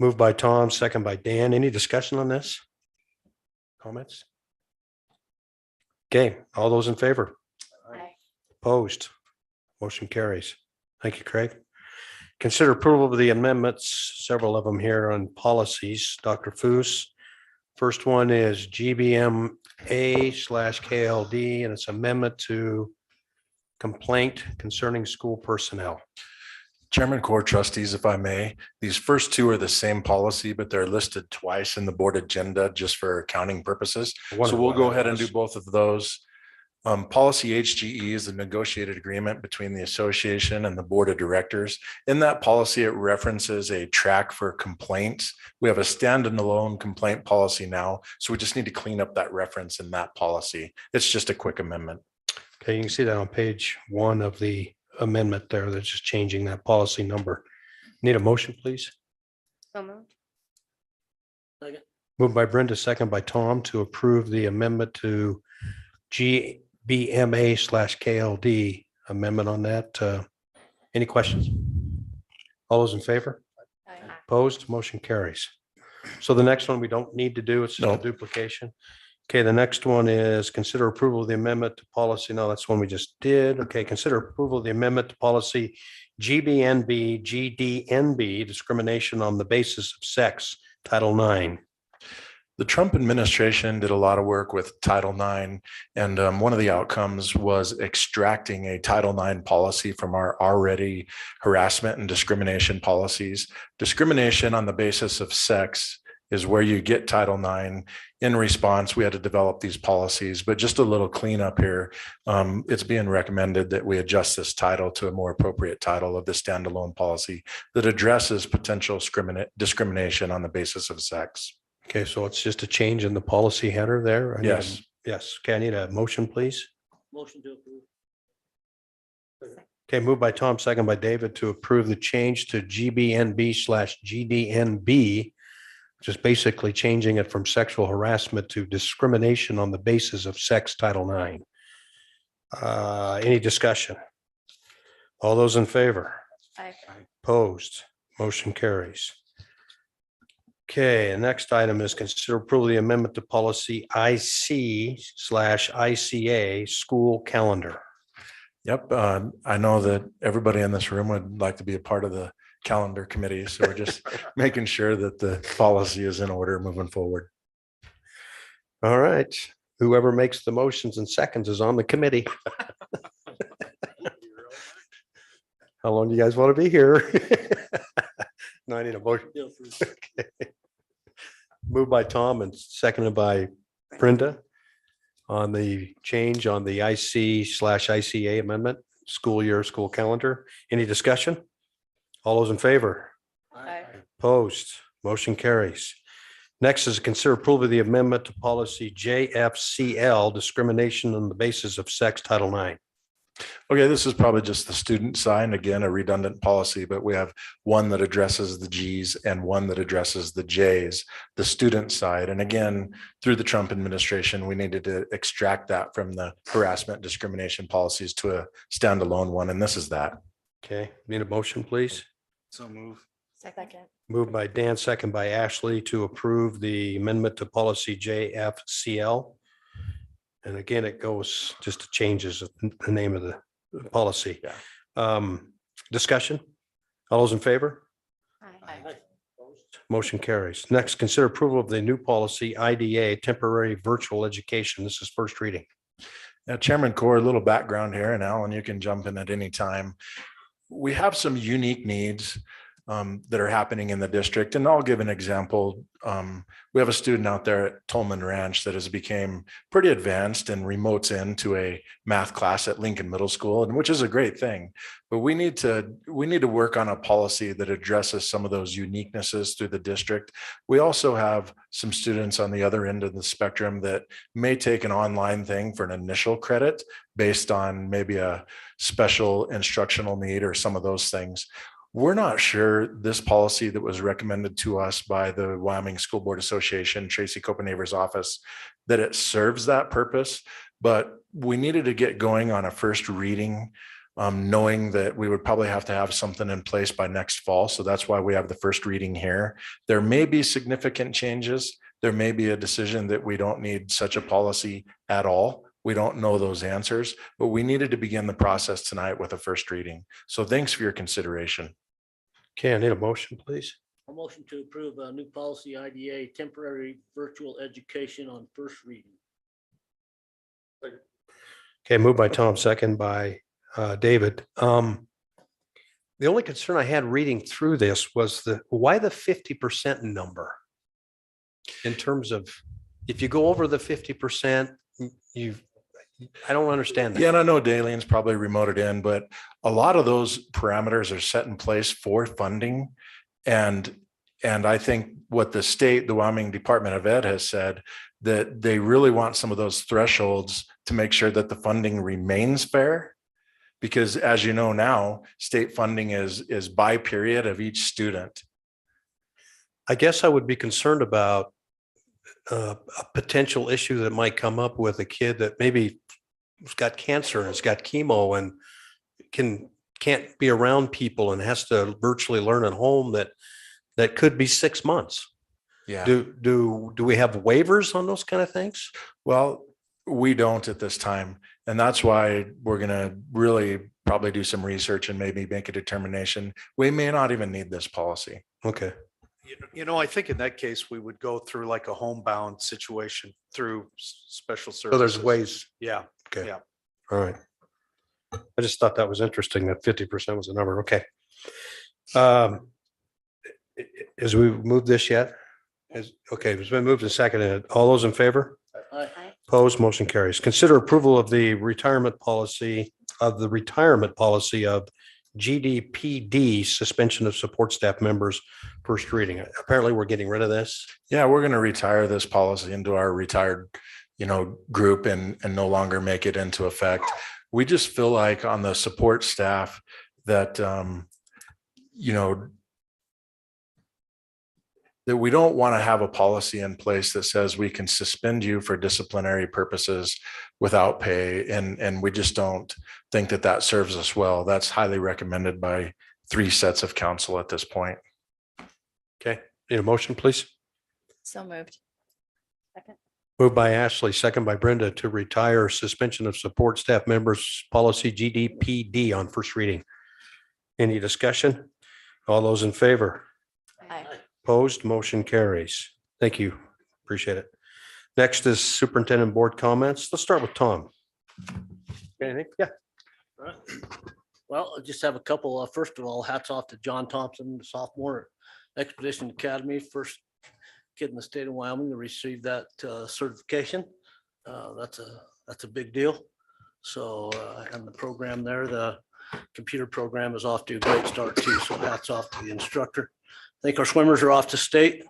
A: Moved by Tom, second by Dan. Any discussion on this? Comments? Okay, all those in favor?
G: Aye.
A: Opposed? Motion carries. Thank you, Craig. Consider approval of the amendments, several of them here on policies. Dr. Foos. First one is GBMA/KLD, and it's amendment to complaint concerning school personnel.
D: Chairman, Core Trustees, if I may, these first two are the same policy, but they're listed twice in the board agenda just for accounting purposes. So we'll go ahead and do both of those. Policy HGE is a negotiated agreement between the association and the board of directors. In that policy, it references a track for complaints. We have a standalone complaint policy now, so we just need to clean up that reference in that policy. It's just a quick amendment.
A: Okay, you can see that on page 1 of the amendment there. That's just changing that policy number. Need a motion, please?
E: So moved.
A: Moved by Brenda, second by Tom to approve the amendment to GBMA/KLD amendment on that. Any questions? All those in favor? Opposed? Motion carries. So the next one we don't need to do, it's just a
D: No.
A: duplication. Okay, the next one is consider approval of the amendment to policy. No, that's one we just did. Okay, consider approval of the amendment to policy GDNB, discrimination on the basis of sex, Title IX.
D: The Trump administration did a lot of work with Title IX, and one of the outcomes was extracting a Title IX policy from our already harassment and discrimination policies. Discrimination on the basis of sex is where you get Title IX. In response, we had to develop these policies, but just a little cleanup here. It's being recommended that we adjust this title to a more appropriate title of the standalone policy that addresses potential discrimination on the basis of sex.
A: Okay, so it's just a change in the policy header there? I need a-
D: Yes.
A: Yes. Okay, I need a motion, please.
B: Motion to approve.
A: Okay, moved by Tom, second by David to approve the change to GBNB/GDNB, which is basically changing it from sexual harassment to discrimination on the basis of sex, Title IX. Any discussion? All those in favor?
E: Aye.
A: Opposed? Motion carries. Okay, the next item is consider approval of the amendment to policy IC/ICA school calendar.
D: Yep, I know that everybody in this room would like to be a part of the calendar committee, so we're just making sure that the policy is in order moving forward.
A: All right, whoever makes the motions and seconds is on the committee. How long do you guys want to be here? No, I need a motion. Okay. Moved by Tom and seconded by Brenda on the change on the IC/ICA amendment, school year, school calendar. Any discussion? All those in favor?
E: Aye.
A: Opposed? Motion carries. Next is consider approval of the amendment to policy JFCL, discrimination on the basis of sex, Title IX.
D: Okay, this is probably just the student side, again, a redundant policy, but we have one that addresses the Gs and one that addresses the Js, the student side. And again, through the Trump administration, we needed to extract that from the harassment discrimination policies to a standalone one, and this is that.
A: Okay, need a motion, please?
B: So move.
E: Second.
A: Moved by Dan, second by Ashley to approve the amendment to policy JFCL. And again, it goes, just changes the name of the policy.
D: Yeah.
A: Discussion? All those in favor?
E: Aye.
A: Motion carries. Next, consider approval of the new policy IDA, temporary virtual education. This is first reading.
D: Now, Chairman Core, a little background here, and Alan, you can jump in at any time. We have some unique needs that are happening in the district. And I'll give an example. We have a student out there at Tolman Ranch that has became pretty advanced and remotes into a math class at Lincoln Middle School, and which is a great thing. But we need to work on a policy that addresses some of those uniquenesses through the district. We also have some students on the other end of the spectrum that may take an online thing for an initial credit based on maybe a special instructional need or some of those things. We're not sure this policy that was recommended to us by the Wyoming School Board Association, Tracy Copenaver's office, that it serves that purpose, but we needed to get going on a first reading, knowing that we would probably have to have something in place by next fall. So that's why we have the first reading here. There may be significant changes. There may be a decision that we don't need such a policy at all. We don't know those answers, but we needed to begin the process tonight with a first reading. So thanks for your consideration.
A: Okay, I need a motion, please.
B: A motion to approve a new policy IDA, temporary virtual education on first reading.
A: Okay, moved by Tom, second by David. The only concern I had reading through this was why the 50% number? In terms of, if you go over the 50%, I don't understand that.
D: Yeah, and I know Dalian's probably remoted in, but a lot of those parameters are set in place for funding. And I think what the state, the Wyoming Department of Ed has said, that they really want some of those thresholds to make sure that the funding remains fair. Because as you know now, state funding is by period of each student.
A: I guess I would be concerned about a potential issue that might come up with a kid that maybe has got cancer and has got chemo and can't be around people and has to virtually learn at home that could be 6 months.
D: Yeah.
A: Do we have waivers on those kind of things?
D: Well, we don't at this time. And that's why we're going to really probably do some research and maybe make a determination. We may not even need this policy.
A: Okay.
O: I think in that case, we would go through like a homebound situation through special services.
A: So there's ways.
O: Yeah.
A: Okay.
O: Yeah.
A: All right. I just thought that was interesting that 50% was the number. Okay. As we moved this yet? Okay, it's been moved and seconded. All those in favor? Opposed, motion carries. Consider approval of the retirement policy of GDPD, suspension of support staff members, first reading. Apparently, we're getting rid of this.
D: Yeah, we're going to retire this policy into our retired, group and no longer make it into effect. We just feel like on the support staff that, that we don't want to have a policy in place that says we can suspend you for disciplinary purposes without pay. And we just don't think that that serves us well. That's highly recommended by 3 sets of counsel at this point.
A: Okay, need a motion, please?
E: So moved. Second.
A: Moved by Ashley, second by Brenda to retire suspension of support staff members policy GDPD on first reading. Any discussion? All those in favor?
E: Aye.
A: Opposed, motion carries. Thank you. Appreciate it. Next is superintendent board comments. Let's start with Tom. Anything? Yeah.
P: All right. Well, I just have a couple. First of all, hats off to John Thompson, sophomore at Expedition Academy, first kid in the state of Wyoming to receive that certification. That's a big deal. So, and the program there, the computer program is off to a great start too. So hats off to the instructor. I think our swimmers are off to state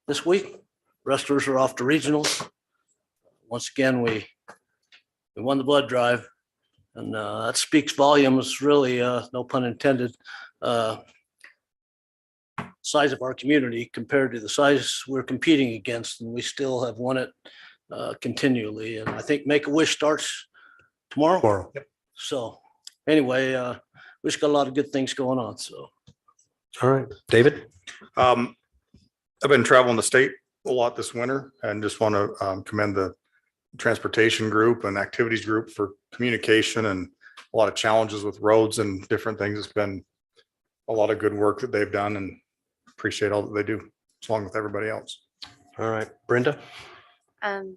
P: this week. Wrestlers are off to regionals. Once again, we won the blood drive, and that speaks volumes, really, no pun intended, size of our community compared to the size we're competing against, and we still have won it continually. And I think Make-A-Wish starts tomorrow.
A: Yep.
P: So anyway, we just got a lot of good things going on. So.
A: All right, David.
Q: I've been traveling the state a lot this winter and just want to commend the transportation group and activities group for communication and a lot of challenges with roads and different things. It's been a lot of good work that they've done and appreciate all that they do along with everybody else.
A: All right, Brenda.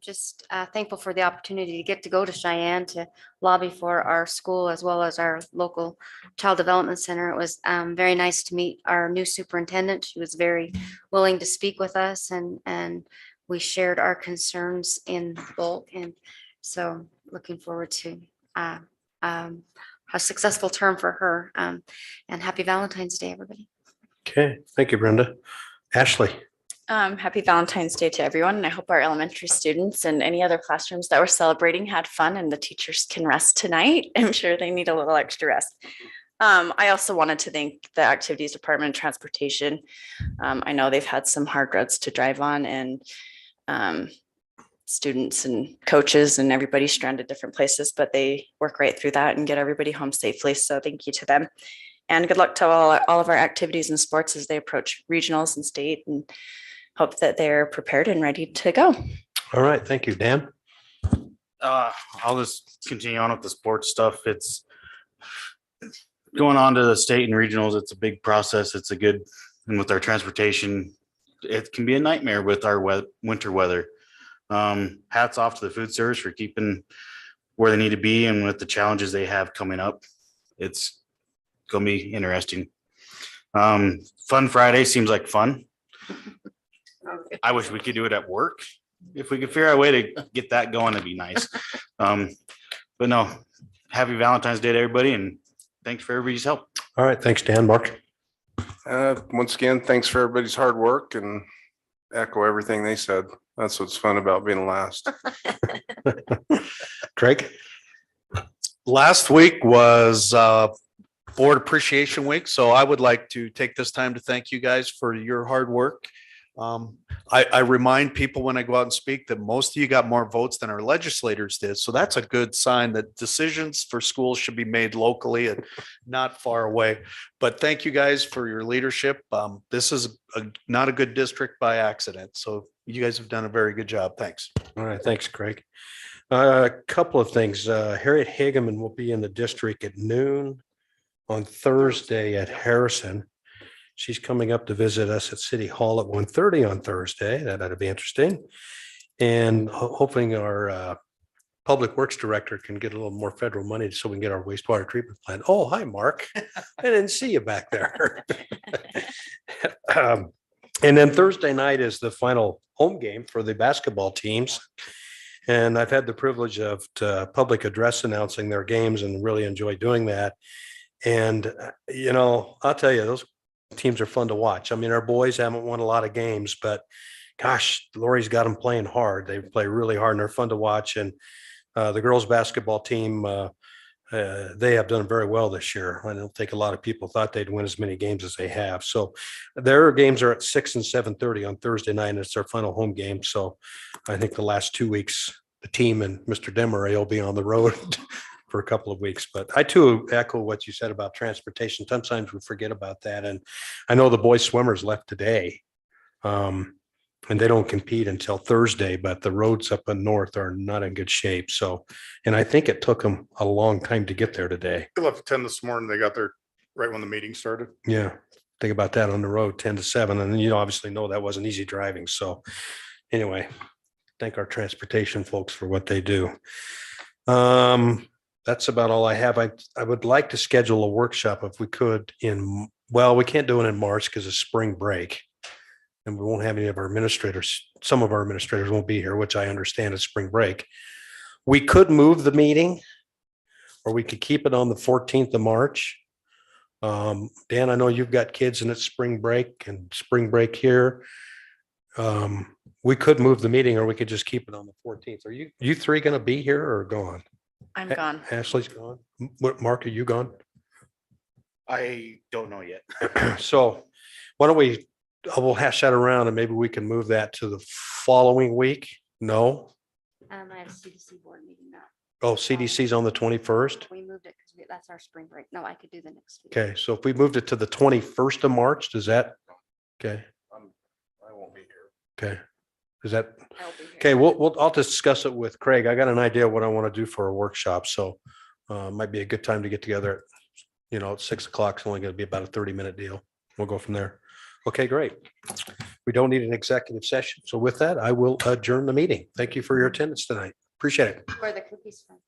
E: Just thankful for the opportunity to get to go to Cheyenne to lobby for our school as well as our local child development center. It was very nice to meet our new superintendent. She was very willing to speak with us and we shared our concerns in bulk. And so looking forward to a successful term for her. And happy Valentine's Day, everybody.
A: Okay, thank you, Brenda. Ashley.
R: Happy Valentine's Day to everyone. And I hope our elementary students and any other classrooms that were celebrating had fun and the teachers can rest tonight. I'm sure they need a little extra rest. I also wanted to thank the activities department and transportation. I know they've had some hard roads to drive on and students and coaches and everybody stranded different places, but they work right through that and get everybody home safely. So thank you to them. And good luck to all of our activities and sports as they approach regionals and state, and hope that they're prepared and ready to go.
A: All right, thank you, Dan.
S: I'll just continue on with the sports stuff. It's going on to the state and regionals. It's a big process. It's a good, and with our transportation, it can be a nightmare with our winter weather. Hats off to the food service for keeping where they need to be, and with the challenges they have coming up, it's going to be interesting. Fun Friday seems like fun. I wish we could do it at work. If we could figure out a way to get that going, it'd be nice. But no, happy Valentine's Day to everybody and thanks for everybody's help.
A: All right, thanks, Dan. Mark?
T: Once again, thanks for everybody's hard work and echo everything they said. That's what's fun about being last.
A: Craig?
O: Last week was Board Appreciation Week, so I would like to take this time to thank you guys for your hard work. I remind people when I go out and speak that most of you got more votes than our legislators did. So that's a good sign that decisions for schools should be made locally and not far away. But thank you guys for your leadership. This is not a good district by accident. So you guys have done a very good job. Thanks.
A: All right, thanks, Craig. A couple of things. Harriet Hageman will be in the district at noon on Thursday at Harrison. She's coming up to visit us at City Hall at 1:30 on Thursday. That'll be interesting. And hoping our Public Works Director can get a little more federal money so we can get our wastewater treatment plant. Oh, hi, Mark. I didn't see you back there. And then Thursday night is the final home game for the basketball teams. And I've had the privilege of public address announcing their games and really enjoy doing that. And, I'll tell you, those teams are fun to watch. I mean, our boys haven't won a lot of games, but gosh, Lori's got them playing hard. They play really hard and they're fun to watch. And the girls basketball team, they have done very well this year. I don't think a lot of people thought they'd win as many games as they have. So their games are at 6 and 7:30 on Thursday night. And it's their final home game. So I think the last 2 weeks, the team and Mr. Demery will be on the road for a couple of weeks. But I too echo what you said about transportation. Sometimes we forget about that. And I know the boys swimmers left today. And they don't compete until Thursday, but the roads up in north are not in good shape. So, and I think it took them a long time to get there today.
Q: They left at 10 this morning. They got there right when the meeting started.
A: Yeah. Think about that on the road, 10 to 7. And you obviously know that wasn't easy driving. So anyway, thank our transportation folks for what they do. That's about all I have. I would like to schedule a workshop if we could we can't do it in March because of spring break. And we won't have any of our administrators. Some of our administrators won't be here, which I understand is spring break. We could move the meeting or we could keep it on the 14th of March. Dan, I know you've got kids and it's spring break here. We could move the meeting or we could just keep it on the 14th. Are you three going to be here or gone?
R: I'm gone.
A: Ashley's gone. What, Mark, are you gone?
S: I don't know yet.
A: So why don't we'll hash that around and maybe we can move that to the following week? No?
E: I have a CDC board meeting now.
A: Oh, CDC's on the 21st?
E: We moved it because that's our spring break. No, I could do the next week.
A: Okay, so if we moved it to the 21st of March, does that? Okay,
Q: I won't be here.
A: okay. Is that? Okay, I'll discuss it with Craig. I got an idea what I want to do for a workshop, so might be a good time to get together at 6 o'clock. It's only going to be about a 30-minute deal. We'll go from there. Okay, great. We don't need an executive session. So with that, I will adjourn the meeting. Thank you for your attendance tonight. Appreciate it.
E: Where are the cookies from?